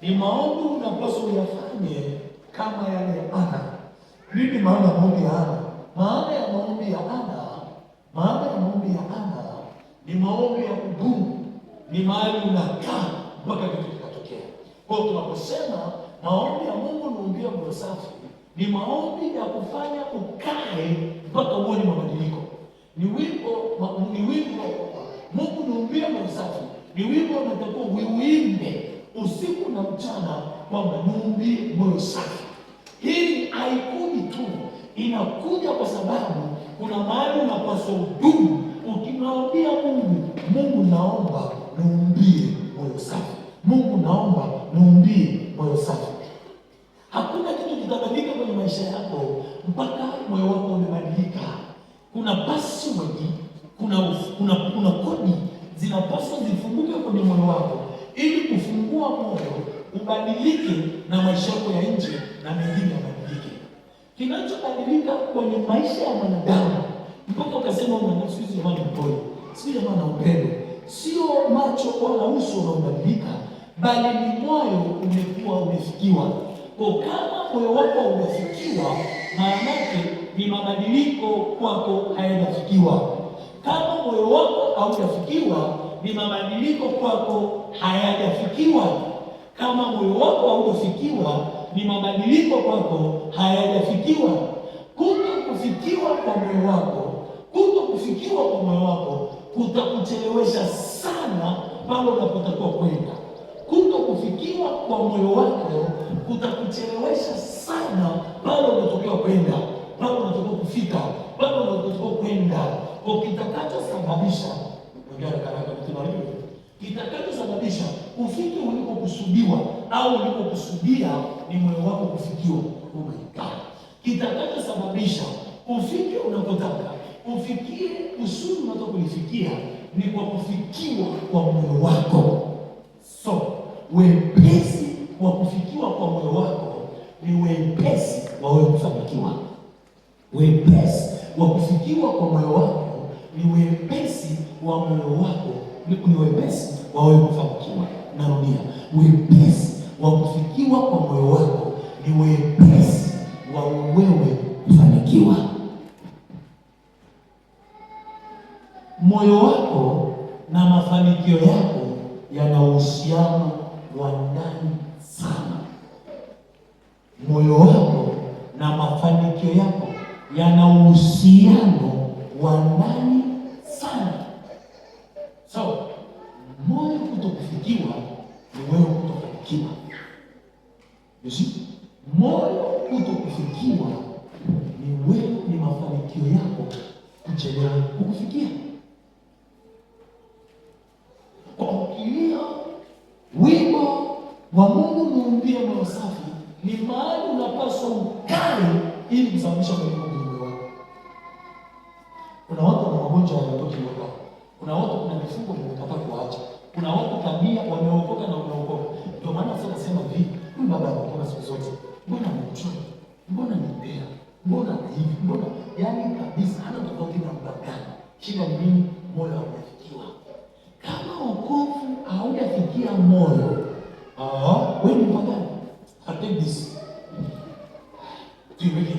Ni maombi unapaswa uyafanye kama yale Ana. Nini maana ya maombi ya Ana? Maana ya maombi ya Ana ni maombi ya kudumu, ni mahali unakaa mpaka kitu kikatokea. Kwa hiyo tunaposema maombi ya Mungu niumbie moyo safi, ni maombi ya kufanya ukae mpaka uone mabadiliko. Ni wimbo Mungu niumbie moyo safi, ni wimbo unatakiwa uimbe usiku na mchana, kwamba niumbie moyo safi. Hii haikuji tu, inakuja kwa sababu kuna mahali unapaswa udumu. Ukimwambia Mungu naomba niumbie moyo safi, Mungu naomba niumbie moyo safi. Hakuna kitu kitabadilika kwenye maisha yako mpaka moyo wako umebadilika. Kuna password, kuna kodi zinapaswa zifunguke kwenye moyo wako ili kufungua moyo ubadilike na maisha yako ya nje na mengine yabadilike. Kinachobadilika kwenye maisha ya mwanadamu mpaka ukasema siku hizi jamani mpole, siku jamani na upendo, sio macho wala uso unaobadilika, bali ni moyo umekuwa umefikiwa. Kwa kama moyo wako umefikiwa, maana yake ni mabadiliko kwako hayajafikiwa. Kama moyo wako haujafikiwa, ni mabadiliko kwako hayajafikiwa. Kama moyo wako haujafikiwa, ni mabadiliko kwako hayajafikiwa. Kutokufikiwa kwa moyo wako kutakuchelewesha sana pale unapotakiwa kwenda. Kutokufikiwa kwa moyo wako kutakuchelewesha sana pale unatakiwa kwenda, pale unatakiwa kufika, pale unatakiwa kwenda. Kwa kitakachosababisha ufike ulikokusudiwa au ulikokusudia ni moyo wako kufikiwa. Oh my God. Kitakachosababisha ufike unakotaka, ufikie kusudi unataka kulifikia, ni kwa kufikiwa kwa moyo wako. So wepesi wa kufikiwa kwa moyo wako ni wepesi wa wewe kufanikiwa. Wepesi wa kufikiwa kwa moyo wako ni wepesi wa moyo wako, ni wepesi wa wewe kufanikiwa. Narudia, wepesi wa kufikiwa kwa moyo wako ni wepesi wa wewe kufanikiwa. Moyo wako na mafanikio yako yana uhusiano wa ndani sana. Moyo wako na mafanikio yako yana uhusiano wa ndani sana. So moyo kutokufikiwa ni wewe kutofanikiwa. You see? Moyo kutokufikiwa ni wewe, ni mafanikio yako kuchelewa kukufikia. Kwa ukilio wimbo wa Mungu niumbie moyo safi, ni mahali unapaswa ukae ili kusababisha mabadiliko kwenye moyo wako. Kuna watu wana magonjwa yanatoka kiroho. Kuna watu kuna mifungo wamekataa kuacha. Kuna watu tabia wameokoka na wameokoka. Ndio maana sasa nasema hivi, huyu baba anakuwa siku zote, mbona mchoyo? Mbona nipea? Mbona hivi? Mbona yani kabisa hana tofauti na mbagani. Shida ni nini? Moyo haujafikiwa. Kama wokovu haujafikia moyo, wewe ni mbagani. Take this. Tuiweke.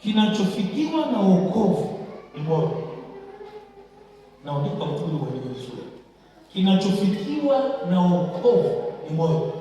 Kinachofikiwa na wokovu ni moyo. Naandika mtu wa shule. Kinachofikiwa na wokovu ni moyo.